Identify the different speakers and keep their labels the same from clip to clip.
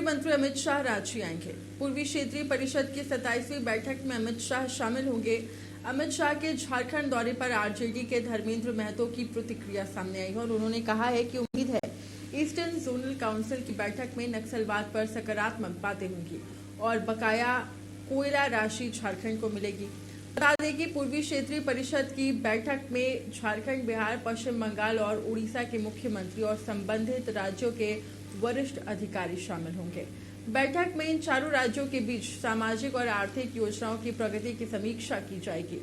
Speaker 1: मंत्री अमित शाह रांची आएंगे। पूर्वी क्षेत्रीय परिषद की 27वीं बैठक में अमित शाह शामिल होंगे। अमित शाह के झारखंड दौरे पर आरजेडी के धर्मेंद्र महतो की प्रतिक्रिया सामने आई है और उन्होंने कहा है कि उम्मीद है ईस्टर्न जोनल काउंसिल की बैठक में नक्सलवाद पर सकारात्मक बातें होंगी और बकाया कोयला राशि झारखंड को मिलेगी। बता दें कि पूर्वी क्षेत्रीय परिषद की बैठक में झारखंड, बिहार, पश्चिम बंगाल और उड़ीसा के मुख्यमंत्री और संबंधित राज्यों के वरिष्ठ अधिकारी शामिल होंगे। बैठक में इन चारों राज्यों के बीच सामाजिक और आर्थिक योजनाओं की प्रगति की समीक्षा की जाएगी।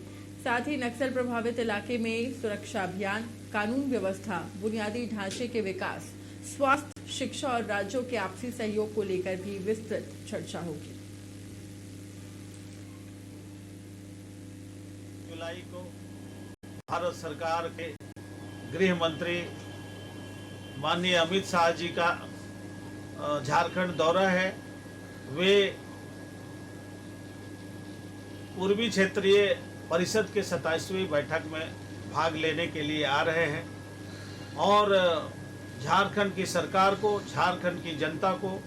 Speaker 1: साथ ही नक्सल प्रभावित इलाके में सुरक्षा अभियान, कानून व्यवस्था, बुनियादी ढांचे के विकास, स्वास्थ्य, शिक्षा और राज्यों के आपसी सहयोग को लेकर भी विस्तृत चर्चा होगी।
Speaker 2: जुलाई को भारत सरकार के गृह मंत्री माननीय अमित शाह जी का झारखंड दौरा है। वे पूर्वी क्षेत्रीय परिषद के 27वीं बैठक में भाग लेने के लिए आ रहे हैं और झारखंड की सरकार को, झारखंड की जनता को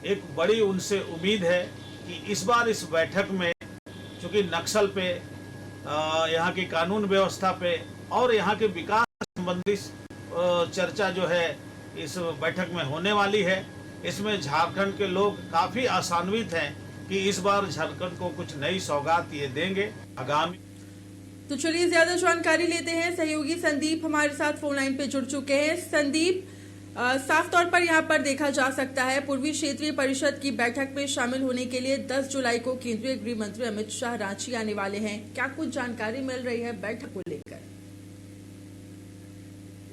Speaker 2: एक बड़ी उनसे उम्मीद है कि इस बार इस बैठक में चूँकि नक्सल पे, यहाँ की कानून व्यवस्था पे और यहाँ के विकास संबंधी चर्चा जो है इस बैठक में होने वाली है। इसमें झारखंड के लोग काफी आशान्वित हैं कि इस बार झारखंड को कुछ नई सौगात ये देंगे आगामी।
Speaker 1: तो चलिए ज्यादा जानकारी लेते हैं। सहयोगी संदीप हमारे साथ फोन लाइन पे जुड़ चुके हैं। संदीप, साफ तौर पर यहाँ पर देखा जा सकता है पूर्वी क्षेत्रीय परिषद की बैठक में शामिल होने के लिए 10 जुलाई को केंद्रीय गृह मंत्री अमित शाह रांची आने वाले हैं। क्या कुछ जानकारी मिल रही है बैठक को लेकर?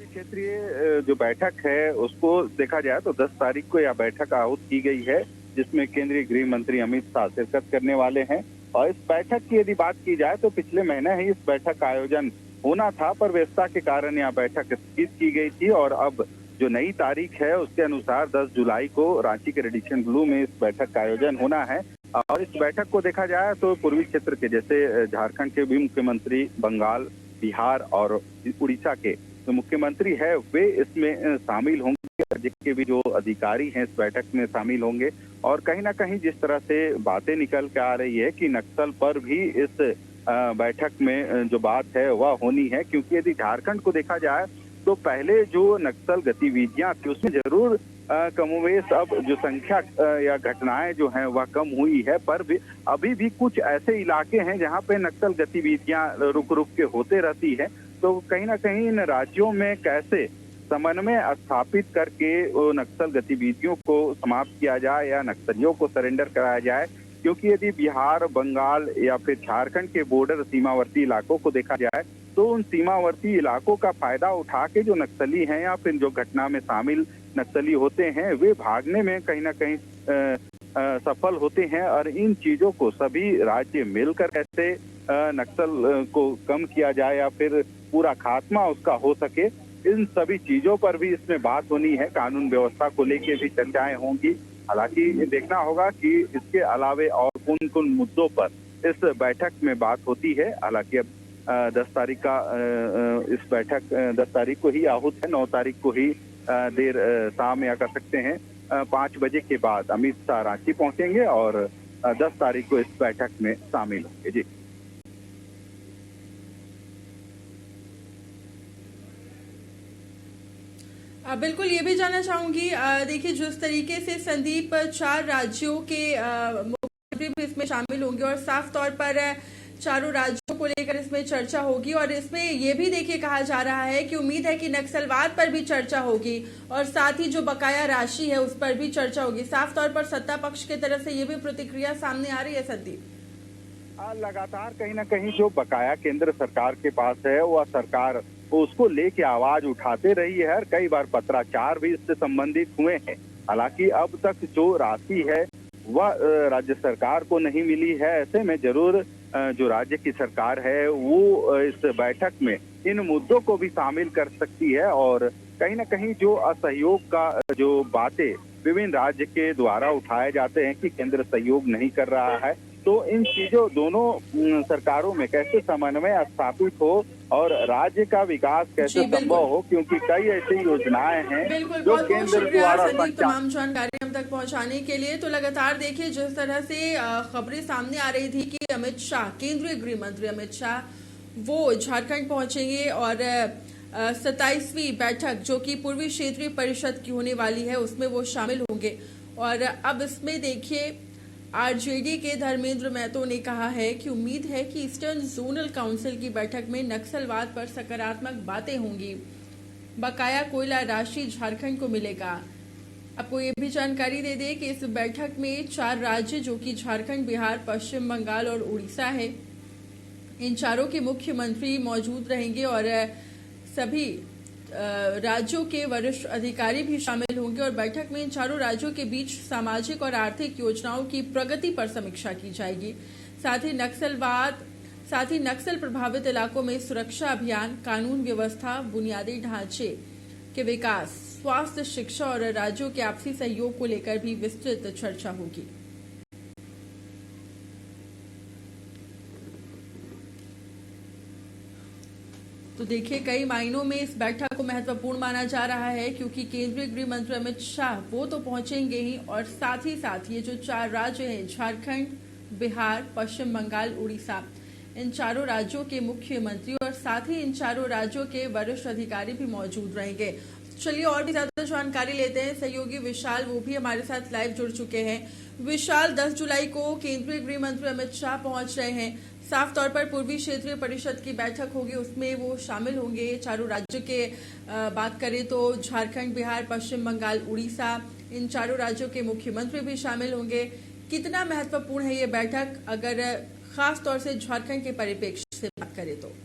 Speaker 3: क्षेत्रीय जो बैठक है उसको देखा जाए तो 10 तारीख को यह बैठक आहूत की गई है, जिसमें केंद्रीय गृह मंत्री अमित शाह शिरकत करने वाले हैं। और इस बैठक की यदि बात की जाए तो पिछले महीने ही इस बैठक का आयोजन होना था, पर व्यस्तता के कारण यह बैठक स्थगित की गई थी और अब जो नई तारीख है उसके अनुसार 10 जुलाई को रांची के रेडिसन ब्लू में इस बैठक का आयोजन होना है। और इस बैठक को देखा जाए तो पूर्वी क्षेत्र के जैसे झारखंड के भी मुख्यमंत्री, बंगाल, बिहार और उड़ीसा के जो मुख्यमंत्री है वे इसमें शामिल होंगे। राज्य के भी जो अधिकारी हैं इस बैठक में शामिल होंगे और कहीं ना कहीं जिस तरह से बातें निकल के आ रही है कि नक्सल पर भी इस बैठक में जो बात है वह होनी है, क्योंकि यदि झारखंड को देखा जाए तो पहले जो नक्सल गतिविधियां थी उसमें जरूर कमोवेश अब जो संख्या या घटनाएं जो हैं वह कम हुई है, पर भी अभी भी कुछ ऐसे इलाके हैं जहां पे नक्सल गतिविधियां रुक रुक के होते रहती है। तो कहीं ना कहीं इन राज्यों में कैसे समन्वय स्थापित करके नक्सल गतिविधियों को समाप्त किया जाए या नक्सलियों को सरेंडर कराया जाए, क्योंकि यदि बिहार, बंगाल या फिर झारखंड के बॉर्डर सीमावर्ती इलाकों को देखा जाए तो उन सीमावर्ती इलाकों का फायदा उठा के जो नक्सली हैं या फिर जो घटना में शामिल नक्सली होते हैं वे भागने में कहीं ना कहीं सफल होते हैं। और इन चीजों को सभी राज्य मिलकर कैसे नक्सल को कम किया जाए या फिर पूरा खात्मा उसका हो सके, इन सभी चीजों पर भी इसमें बात होनी है। कानून व्यवस्था को लेकर भी चर्चाएं होंगी। हालांकि देखना होगा कि इसके अलावे और कौन कौन मुद्दों पर इस बैठक में बात होती है। हालांकि अब 10 तारीख का इस बैठक 10 तारीख को ही आहूत है। 9 तारीख को ही देर शाम या कर सकते हैं 5 बजे के बाद अमित शाह रांची पहुंचेंगे और 10 तारीख को इस बैठक में शामिल होंगे। जी
Speaker 1: बिल्कुल, ये भी जानना चाहूंगी। देखिए, जिस तरीके से संदीप 4 राज्यों के मुख्यमंत्री भी इसमें शामिल होंगे और साफ तौर पर चारों राज्यों को लेकर इसमें चर्चा होगी और इसमें ये भी देखिए कहा जा रहा है कि उम्मीद है कि नक्सलवाद पर भी चर्चा होगी और साथ ही जो बकाया राशि है उस पर भी चर्चा होगी। साफ तौर पर सत्ता पक्ष की तरफ से ये भी प्रतिक्रिया सामने आ रही है। संदीप,
Speaker 3: लगातार कहीं ना कहीं जो बकाया केंद्र सरकार के पास है वह सरकार उसको लेके आवाज उठाते रही है और कई बार पत्राचार भी इससे संबंधित हुए हैं। हालांकि अब तक जो राशि है वह राज्य सरकार को नहीं मिली है। ऐसे में जरूर जो राज्य की सरकार है वो इस बैठक में इन मुद्दों को भी शामिल कर सकती है और कहीं ना कहीं जो असहयोग का जो बातें विभिन्न राज्य के द्वारा उठाए जाते हैं कि केंद्र सहयोग नहीं कर रहा है, तो इन चीजों दोनों सरकारों में कैसे समन्वय स्थापित हो और राज्य का विकास कैसे संभव हो, क्योंकि कई ऐसी योजनाएं हैं जो केंद्र द्वारा
Speaker 1: तमाम जानकारी तक पहुंचाने के लिए। तो लगातार देखिए जिस तरह से खबरें सामने आ रही थी कि अमित शाह, केंद्रीय गृह मंत्री अमित शाह, वो झारखंड पहुंचेंगे और 27वीं बैठक जो कि पूर्वी क्षेत्रीय परिषद की होने वाली है उसमें वो शामिल होंगे। और अब इसमें देखिए आरजेडी के धर्मेंद्र महतो ने कहा है कि उम्मीद है कि ईस्टर्न जोनल काउंसिल की बैठक में नक्सलवाद पर सकारात्मक बातें होंगी। बकाया कोयला राशि झारखंड को मिलेगा। आपको ये भी जानकारी दे दें कि इस बैठक में 4 राज्य जो कि झारखंड, बिहार, पश्चिम बंगाल और उड़ीसा है, इन चारों के मुख्यमंत्री मौजूद रहेंगे और सभी राज्यों के वरिष्ठ अधिकारी भी शामिल होंगे। और बैठक में इन चारों राज्यों के बीच सामाजिक और आर्थिक योजनाओं की प्रगति पर समीक्षा की जाएगी। साथ ही नक्सल प्रभावित इलाकों में सुरक्षा अभियान, कानून व्यवस्था, बुनियादी ढांचे के विकास, स्वास्थ्य, शिक्षा और राज्यों के आपसी सहयोग को लेकर भी विस्तृत चर्चा होगी। तो देखिए कई मायनों में इस बैठक को महत्वपूर्ण माना जा रहा है क्योंकि केंद्रीय गृह मंत्री अमित शाह वो तो पहुंचेंगे ही और साथ ये जो 4 राज्य हैं, झारखंड, बिहार, पश्चिम बंगाल, उड़ीसा, इन चारों राज्यों के मुख्यमंत्री और साथ ही इन चारों राज्यों के वरिष्ठ अधिकारी भी मौजूद रहेंगे। चलिए और भी ज्यादा जानकारी लेते हैं। सहयोगी विशाल वो भी हमारे साथ लाइव जुड़ चुके हैं। विशाल, 10 जुलाई को केंद्रीय गृह मंत्री अमित शाह पहुंच रहे हैं। साफ तौर पर पूर्वी क्षेत्रीय परिषद की बैठक होगी, उसमें वो शामिल होंगे। चारों राज्यों के बात करें तो झारखंड, बिहार, पश्चिम बंगाल, उड़ीसा, इन चारों राज्यों के मुख्यमंत्री भी शामिल होंगे। कितना महत्वपूर्ण है ये बैठक अगर खास तौर से झारखंड के परिप्रेक्ष्य से बात करें तो?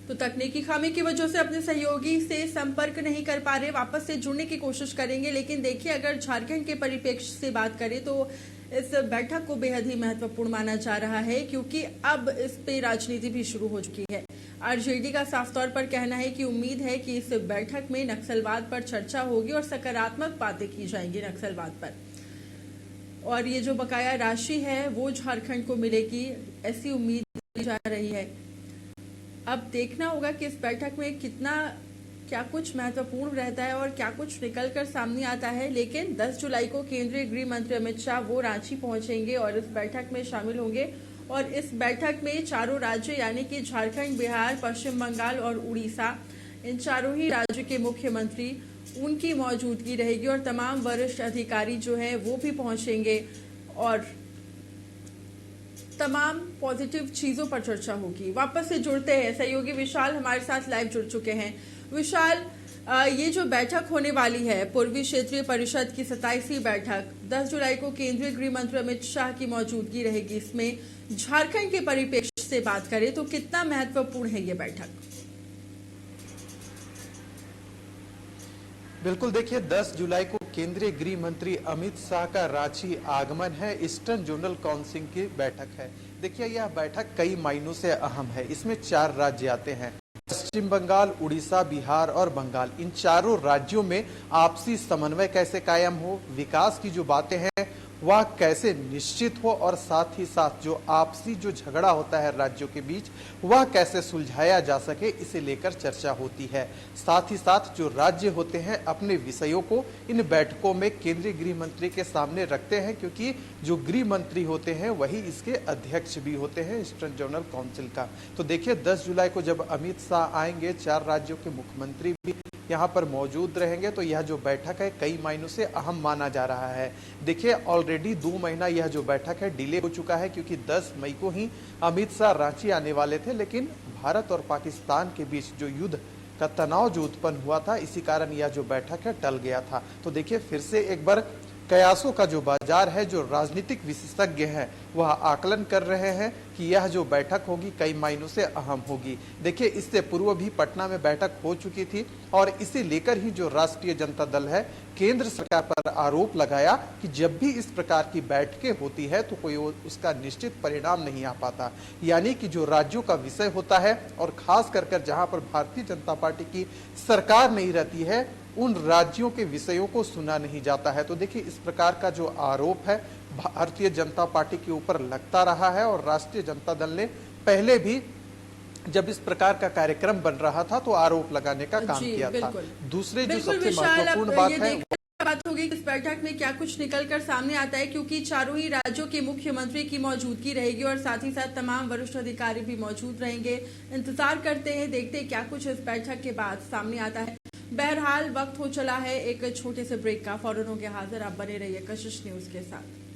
Speaker 1: तो तकनीकी खामी की वजह से अपने सहयोगी से संपर्क नहीं कर पा रहे, वापस से जुड़ने की कोशिश करेंगे। लेकिन देखिए अगर झारखंड के परिप्रेक्ष्य से बात करें तो इस बैठक को बेहद ही महत्वपूर्ण माना जा रहा है क्योंकि अब इस पे राजनीति भी शुरू हो चुकी है। आरजेडी का साफ तौर पर कहना है कि उम्मीद है कि इस बैठक में नक्सलवाद पर चर्चा होगी और सकारात्मक बातें की जाएंगी नक्सलवाद पर। और ये जो बकाया राशि है वो झारखंड को मिलेगी, ऐसी उम्मीद की जा रही है। अब देखना होगा कि इस बैठक में क्या कुछ महत्वपूर्ण रहता है और क्या कुछ निकलकर सामने आता है। लेकिन 10 जुलाई को केंद्रीय गृह मंत्री अमित शाह वो रांची पहुंचेंगे और इस बैठक में शामिल होंगे। और इस बैठक में चारों राज्य यानी कि झारखंड, बिहार, पश्चिम बंगाल और उड़ीसा, इन चारों ही राज्यों के मुख्यमंत्री, उनकी मौजूदगी रहेगी और तमाम वरिष्ठ अधिकारी जो हैं वो भी पहुंचेंगे और तमाम पॉजिटिव चीजों पर चर्चा होगी। वापस से जुड़ते हैं, सहयोगी विशाल हमारे साथ लाइव जुड़ चुके हैं। विशाल, ये जो बैठक होने वाली है पूर्वी क्षेत्रीय परिषद की 27वीं बैठक, 10 जुलाई को केंद्रीय गृह मंत्री अमित शाह की मौजूदगी रहेगी। इसमें झारखंड के परिप्रेक्ष्य से बात करें तो कितना महत्वपूर्ण है ये बैठक?
Speaker 4: बिल्कुल, देखिए 10 जुलाई को केंद्रीय गृह मंत्री अमित शाह का रांची आगमन है। ईस्टर्न जोनल काउंसिल की बैठक है। देखिए यह बैठक कई मायनों से अहम है। इसमें 4 राज्य आते हैं, पश्चिम बंगाल, उड़ीसा, बिहार और बंगाल। इन चारों राज्यों में आपसी समन्वय कैसे कायम हो, विकास की जो बातें हैं वह कैसे निश्चित हो और साथ ही साथ जो आपसी जो झगड़ा होता है राज्यों के बीच वह कैसे सुलझाया जा सके, इसे लेकर चर्चा होती है। साथ ही साथ जो राज्य होते हैं अपने विषयों को इन बैठकों में केंद्रीय गृह मंत्री के सामने रखते हैं क्योंकि जो गृह मंत्री होते हैं वही इसके अध्यक्ष भी होते हैं ईस्टर्न जोनल काउंसिल का। तो देखिए 10 जुलाई को जब अमित शाह आएंगे, 4 राज्यों के मुख्यमंत्री भी यहाँ पर मौजूद रहेंगे, तो यह जो बैठक है कई मायनों से अहम माना जा रहा है। देखिए ऑलरेडी 2 महीना यह जो बैठक है डिले हो चुका है क्योंकि 10 मई को ही अमित शाह रांची आने वाले थे, लेकिन भारत और पाकिस्तान के बीच जो युद्ध का तनाव जो उत्पन्न हुआ था, इसी कारण यह जो बैठक है टल गया था। तो देखिए फिर से एक बार कयासों का जो बाजार है, जो राजनीतिक विशेषज्ञ हैं वह आकलन कर रहे हैं कि यह जो बैठक होगी कई मायनों से अहम होगी। देखिए, इससे पूर्व भी पटना में बैठक हो चुकी थी और इसे लेकर ही जो राष्ट्रीय जनता दल है केंद्र सरकार पर आरोप लगाया कि जब भी इस प्रकार की बैठकें होती है तो कोई उसका निश्चित परिणाम नहीं आ पाता, यानी कि जो राज्यों का विषय होता है और खास कर जहां पर भारतीय जनता पार्टी की सरकार नहीं रहती है उन राज्यों के विषयों को सुना नहीं जाता है। तो देखिए, इस प्रकार का जो आरोप है भारतीय जनता पार्टी के ऊपर लगता रहा है और राष्ट्रीय जनता दल ने पहले भी जब इस प्रकार का कार्यक्रम बन रहा था तो आरोप लगाने का काम किया था। दूसरे जो सबसे महत्वपूर्ण बात है
Speaker 1: बात होगी इस बैठक में क्या कुछ निकलकर सामने आता है, क्योंकि चारों ही राज्यों के मुख्यमंत्री की मौजूदगी रहेगी और साथ ही साथ तमाम वरिष्ठ अधिकारी भी मौजूद रहेंगे। इंतजार करते हैं, देखते हैं क्या कुछ इस बैठक के बाद सामने आता है। बहरहाल वक्त हो चला है एक छोटे से ब्रेक का। फौरन होंगे हाजिर, आप बने रहिए कशिश न्यूज के साथ।